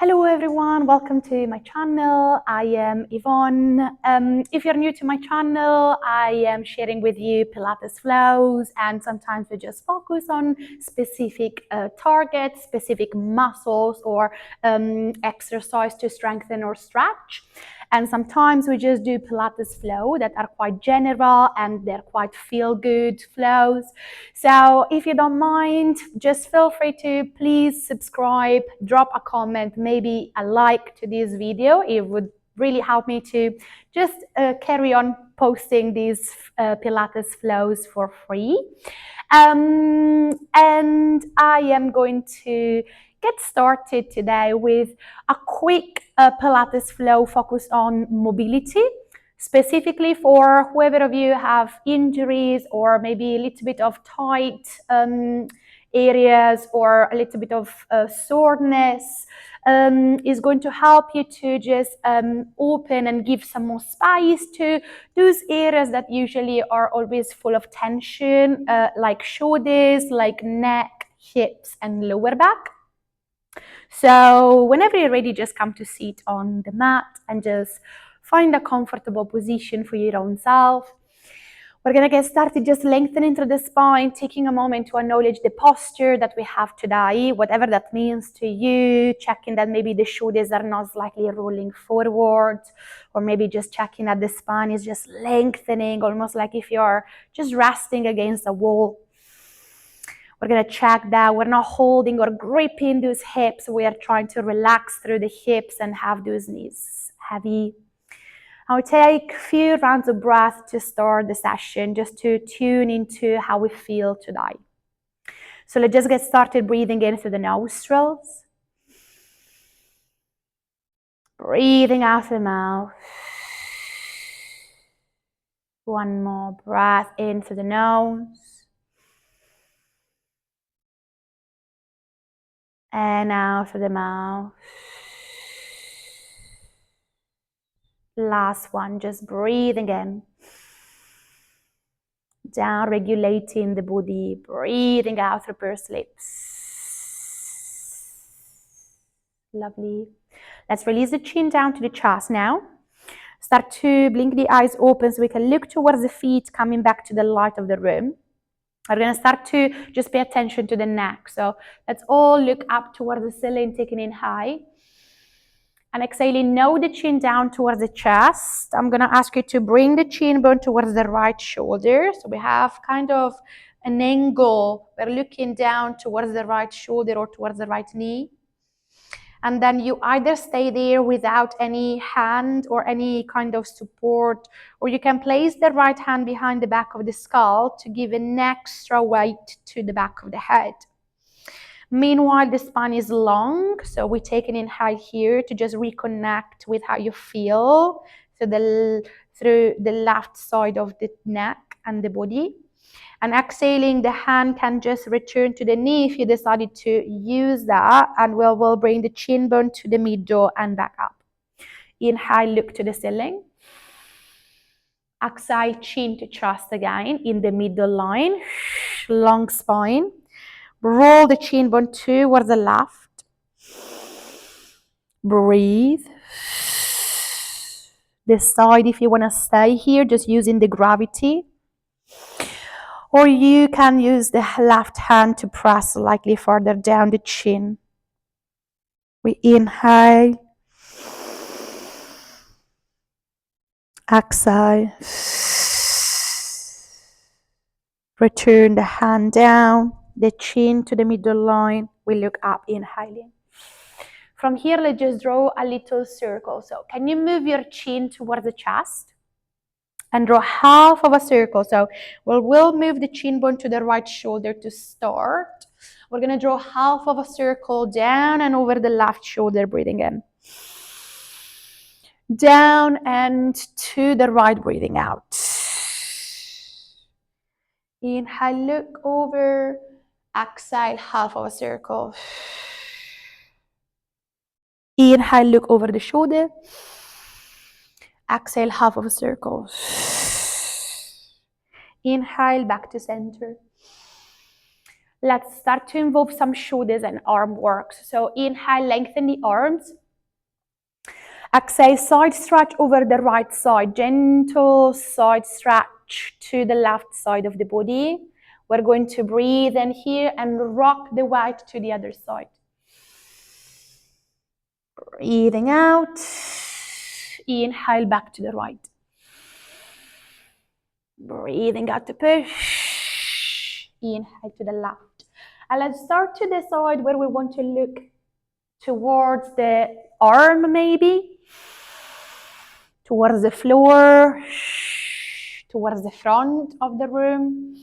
Hello everyone, welcome to my channel. I am Yvonne. If you're new to my channel, I am sharing with you Pilates flows, and sometimes we just focus on specific targets, specific muscles or exercise to strengthen or stretch. And sometimes we just do Pilates flow that are quite general and they're quite feel-good flows. So if you don't mind, just feel free to please subscribe, drop a comment, maybe a like to this video. It would really help me to just carry on posting these Pilates flows for free. And I am going to get started today with a quick Pilates flow focused on mobility, specifically for whoever of you have injuries or maybe a little bit of tight areas or a little bit of soreness. Is going to help you to just open and give some more space to those areas that usually are always full of tension, like shoulders, like neck, hips, and lower back. So whenever you're ready, just come to sit on the mat and just find a comfortable position for your own self. We're going to get started just lengthening through the spine, taking a moment to acknowledge the posture that we have today, whatever that means to you, checking that maybe the shoulders are not slightly rolling forward, or maybe just checking that the spine is just lengthening, almost like if you're just resting against a wall. We're going to check that we're not holding or gripping those hips. We are trying to relax through the hips and have those knees heavy. I'll take a few rounds of breath to start the session, just to tune into how we feel today. So let's just get started breathing in through the nostrils. Breathing out through the mouth. One more breath in through the nose. And out through the mouth. Last one, just breathing in. Down, regulating the body, breathing out through pursed lips. Lovely. Let's release the chin down to the chest now. Start to blink the eyes open so we can look towards the feet, coming back to the light of the room. We're going to start to just pay attention to the neck. So let's all look up towards the ceiling, taking in high. And exhaling, lower the chin down towards the chest. I'm going to ask you to bring the chin bone towards the right shoulder. So we have kind of an angle. We're looking down towards the right shoulder or towards the right knee. And then you either stay there without any hand or any kind of support, or you can place the right hand behind the back of the skull to give an extra weight to the back of the head. Meanwhile, the spine is long, so we take an inhale here to just reconnect with how you feel through the left side of the neck and the body. And exhaling, the hand can just return to the knee if you decided to use that, and we'll bring the chin bone to the middle and back up. Inhale, look to the ceiling. Exhale, chin to chest again in the middle line. Long spine. Roll the chin bone towards the left. Breathe. Decide if you want to stay here, just using the gravity. Or you can use the left hand to press slightly further down the chin. We inhale. Exhale. Return the hand down, the chin to the middle line. We look up, inhaling. From here, let's just draw a little circle. So can you move your chin towards the chest? And draw half of a circle. So we'll move the chin bone to the right shoulder to start. We're going to draw half of a circle down and over the left shoulder, breathing in. Down and to the right, breathing out. Inhale, look over. Exhale, half of a circle. Inhale, look over the shoulder. Exhale, half of a circle. Inhale, back to center. Let's start to involve some shoulders and arm work. So inhale, lengthen the arms. Exhale, side stretch over the right side. Gentle side stretch to the left side of the body. We're going to breathe in here and rock the weight to the other side. Breathing out. Inhale back to the right. Breathing out to push. Inhale to the left. And let's start to decide where we want to look towards the arm maybe, towards the floor, towards the front of the room.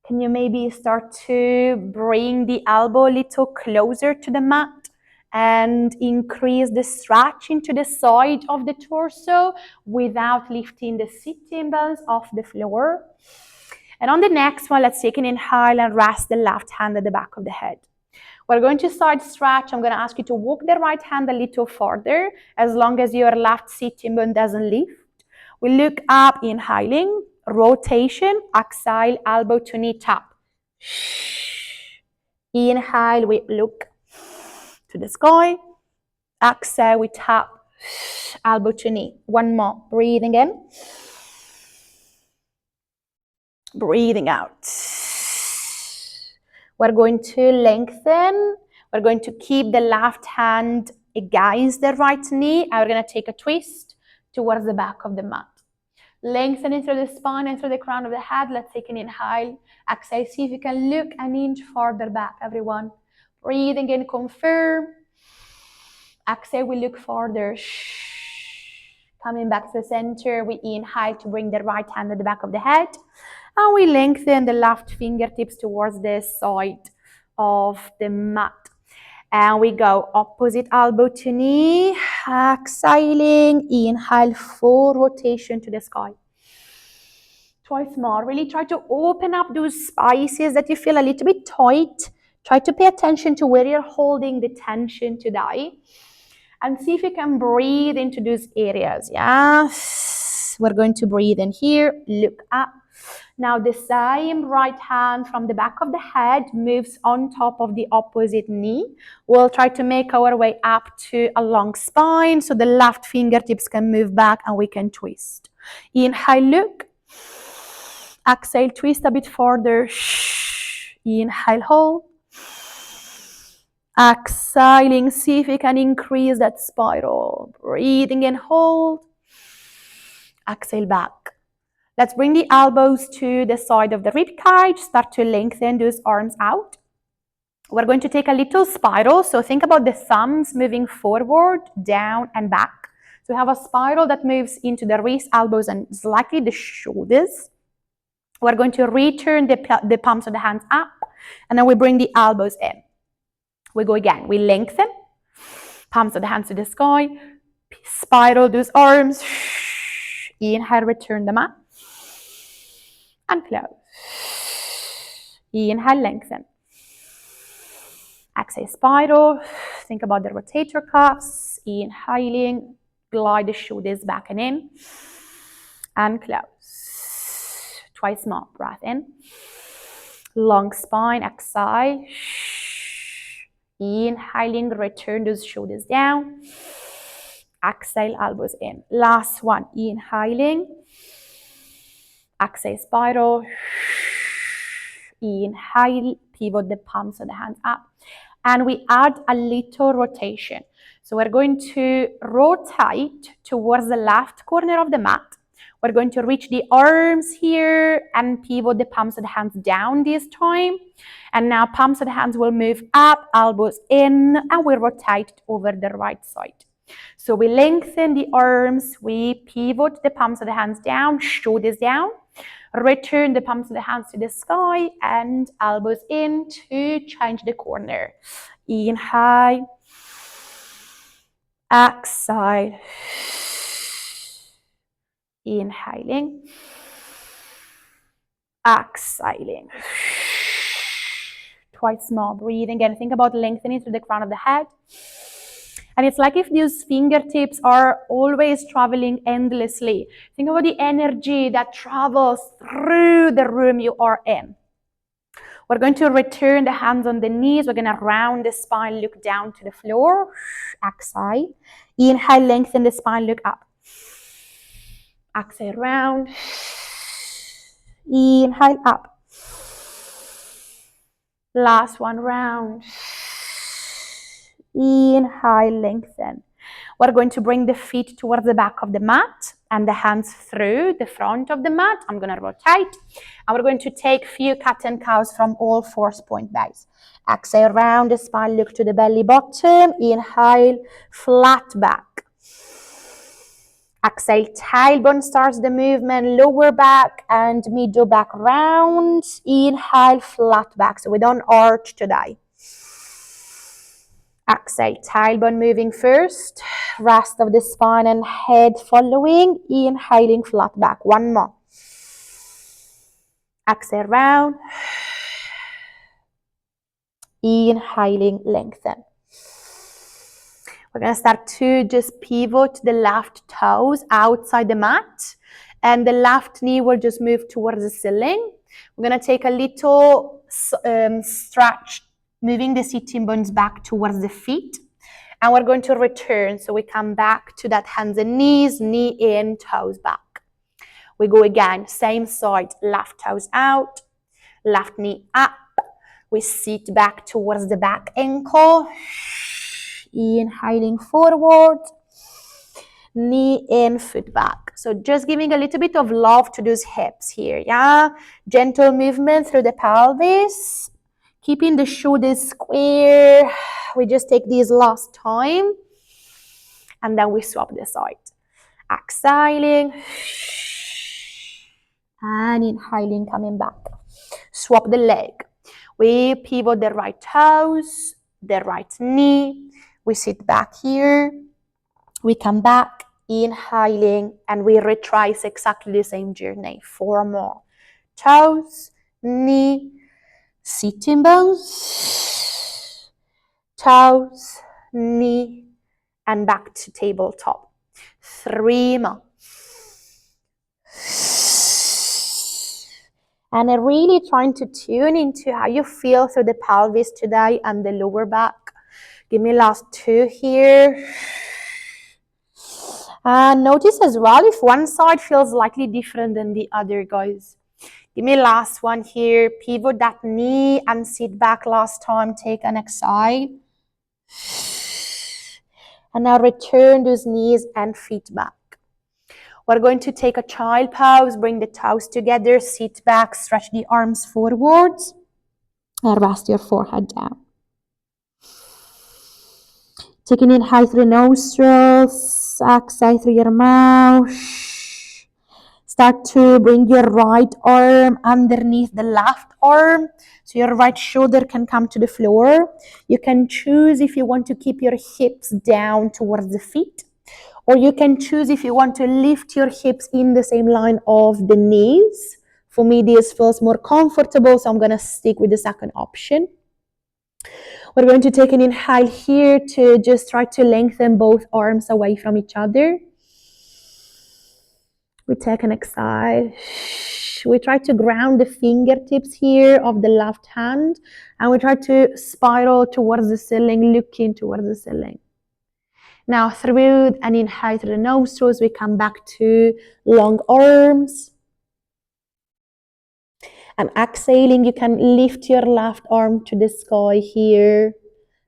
Can you maybe start to bring the elbow a little closer to the mat and increase the stretch into the side of the torso without lifting the sitting bones off the floor? And on the next one, let's take an inhale and rest the left hand at the back of the head. We're going to side stretch. I'm going to ask you to walk the right hand a little further as long as your left sitting bone doesn't lift. We look up, inhaling, rotation, exhale, elbow to knee tap. Inhale, we look to the sky. Exhale, we tap, elbow to knee. One more, breathing in. Breathing out. We're going to lengthen. We're going to keep the left hand against the right knee. And we're going to take a twist towards the back of the mat. Lengthening through the spine and through the crown of the head. Let's take an inhale. Exhale. See if you can look an inch farther back, everyone. Breathing in, confirm. Exhale, we look farther. Coming back to the center, we inhale to bring the right hand at the back of the head. And we lengthen the left fingertips towards the side of the mat. And we go opposite elbow to knee. Exhaling, inhale, full rotation to the sky. Twice more. Really try to open up those spaces that you feel a little bit tight. Try to pay attention to where you're holding the tension today. And see if you can breathe into those areas. Yes. We're going to breathe in here. Look up. Now the same right hand from the back of the head moves on top of the opposite knee. We'll try to make our way up to a long spine so the left fingertips can move back and we can twist. Inhale, look. Exhale, twist a bit further. Inhale, hold. Exhaling, see if you can increase that spiral. Breathing in, hold. Exhale back. Let's bring the elbows to the side of the rib cage. Start to lengthen those arms out. We're going to take a little spiral. So think about the thumbs moving forward, down, and back. So we have a spiral that moves into the wrist, elbows, and slightly the shoulders. We're going to return the palms of the hands up, and then we bring the elbows in. We go again. We lengthen, palms of the hands to the sky, spiral those arms. Inhale, return them up. And close. Inhale, lengthen. Exhale, spiral. Think about the rotator cuffs. Inhaling, glide the shoulders back and in. And close. Twice more. Breath in. Long spine, exhale. Inhaling, return those shoulders down. Exhale, elbows in. Last one. Inhaling. Exhale, spiral. Inhale, pivot the palms of the hands up. And we add a little rotation. So we're going to rotate towards the left corner of the mat. We're going to reach the arms here and pivot the palms of the hands down this time. And now palms of the hands will move up, elbows in, and we rotate over the right side. So we lengthen the arms, we pivot the palms of the hands down, shoulders down. Return the palms of the hands to the sky and elbows in to change the corner. Inhale. Exhale. Inhaling. Exhaling. Twice more. Breathing and think about lengthening through the crown of the head. And it's like if these fingertips are always traveling endlessly. Think about the energy that travels through the room you are in. We're going to return the hands on the knees. We're going to round the spine, look down to the floor. Exhale. Inhale, lengthen the spine, look up. Exhale, round. Inhale, up. Last one, round. Inhale, lengthen. We're going to bring the feet towards the back of the mat and the hands through the front of the mat. I'm going to rotate. And we're going to take few cat and cows from all 4-point base. Exhale, round the spine, look to the belly button. Inhale, flat back. Exhale, tailbone starts the movement, lower back and middle back round. Inhale, flat back. So we don't arch today. Exhale, tailbone moving first. Rest of the spine and head following. Inhaling, flat back. One more. Exhale, round. Inhaling, lengthen. We're going to start to just pivot the left toes outside the mat. And the left knee will just move towards the ceiling. We're going to take a little stretch, moving the sitting bones back towards the feet. And we're going to return. So we come back to that hands and knees, knee in, toes back. We go again, same side, left toes out, left knee up. We sit back towards the back ankle. Inhaling forward, knee in, foot back. So just giving a little bit of love to those hips here, yeah? Gentle movement through the pelvis, keeping the shoulders square. We just take these last time, and then we swap the side. Exhaling, and inhaling, coming back. Swap the leg. We pivot the right toes, the right knee. We sit back here, we come back, inhaling, and we retrace exactly the same journey. 4 more. Toes, knee, sitting bones, toes, knee, and back to tabletop. 3 more. And I'm really trying to tune into how you feel through the pelvis today and the lower back. Give me last 2 here. And notice as well if one side feels slightly different than the other, guys. Give me last one here. Pivot that knee and sit back last time. Take an exhale. And now return those knees and feet back. We're going to take a child pose. Bring the toes together. Sit back. Stretch the arms forwards. And rest your forehead down. Take an inhale through the nostrils, exhale through your mouth. Start to bring your right arm underneath the left arm, so your right shoulder can come to the floor. You can choose if you want to keep your hips down towards the feet, or you can choose if you want to lift your hips in the same line of the knees. For me, this feels more comfortable, so I'm going to stick with the second option. We're going to take an inhale here to just try to lengthen both arms away from each other. We take an exhale. We try to ground the fingertips here of the left hand, and we try to spiral towards the ceiling, looking towards the ceiling. Now through an inhale through the nostrils, we come back to long arms. And exhaling, you can lift your left arm to the sky here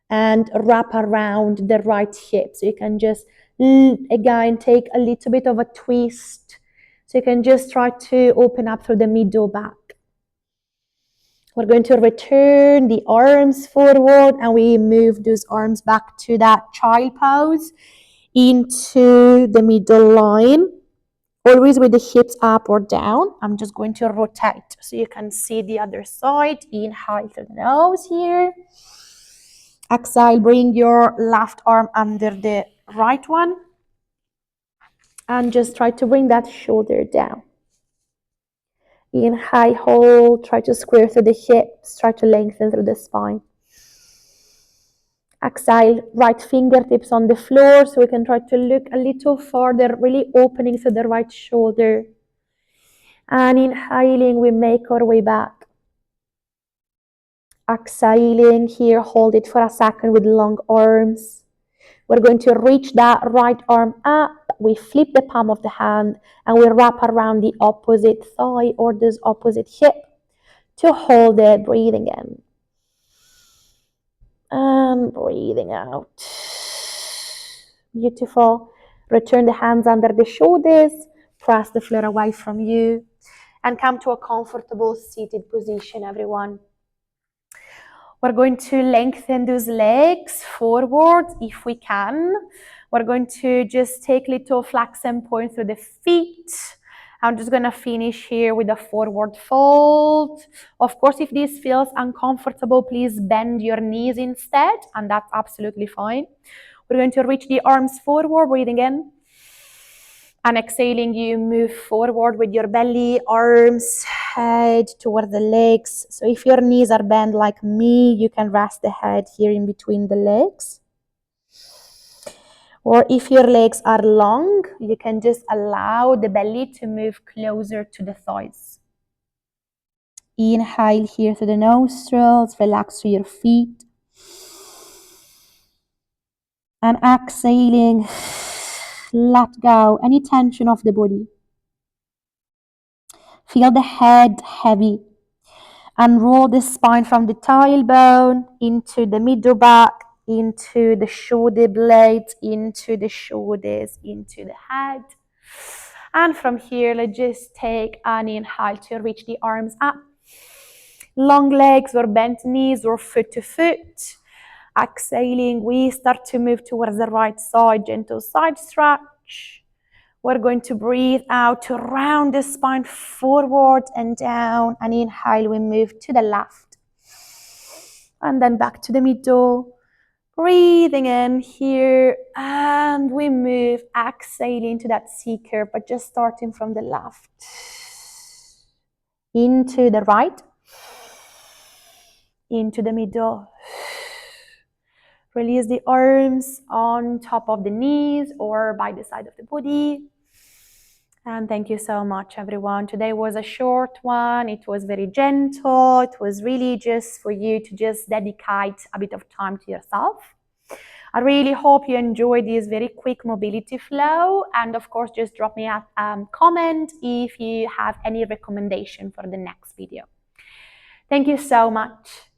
and wrap around the right hip. So you can just, again, take a little bit of a twist. So you can just try to open up through the middle back. We're going to return the arms forward and we move those arms back to that child pose into the middle line. Always with the hips up or down. I'm just going to rotate so you can see the other side. Inhale through the nose here. Exhale, bring your left arm under the right one. And just try to bring that shoulder down. Inhale, hold. Try to square through the hips. Try to lengthen through the spine. Exhale, right fingertips on the floor so we can try to look a little farther, really opening through the right shoulder. And inhaling, we make our way back. Exhaling here, hold it for a second with long arms. We're going to reach that right arm up. We flip the palm of the hand and we wrap around the opposite thigh or this opposite hip to hold it, breathing in. And breathing out. Beautiful. Return the hands under the shoulders. Press the floor away from you. And come to a comfortable seated position, everyone. We're going to lengthen those legs forward if we can. We're going to just take little flexion point through the feet. I'm just going to finish here with a forward fold. Of course, if this feels uncomfortable, please bend your knees instead, and that's absolutely fine. We're going to reach the arms forward, breathing in. And exhaling, you move forward with your belly, arms, head toward the legs. So if your knees are bent like me, you can rest the head here in between the legs. Or if your legs are long, you can just allow the belly to move closer to the thighs. Inhale here through the nostrils, relax through your feet. And exhaling, let go any tension of the body. Feel the head heavy. And roll the spine from the tailbone into the middle back, into the shoulder blades, into the shoulders, into the head. And from here, let's just take an inhale to reach the arms up. Long legs or bent knees or foot to foot. Exhaling, we start to move towards the right side, gentle side stretch. We're going to breathe out to round the spine forward and down. And inhale, we move to the left. And then back to the middle. Breathing in here. And we move, exhaling to that C curve, but just starting from the left. Into the right. Into the middle. Release the arms on top of the knees or by the side of the body. And thank you so much, everyone. Today was a short one. It was very gentle. It was really just for you to just dedicate a bit of time to yourself. I really hope you enjoyed this very quick mobility flow. And of course, just drop me a comment if you have any recommendation for the next video. Thank you so much.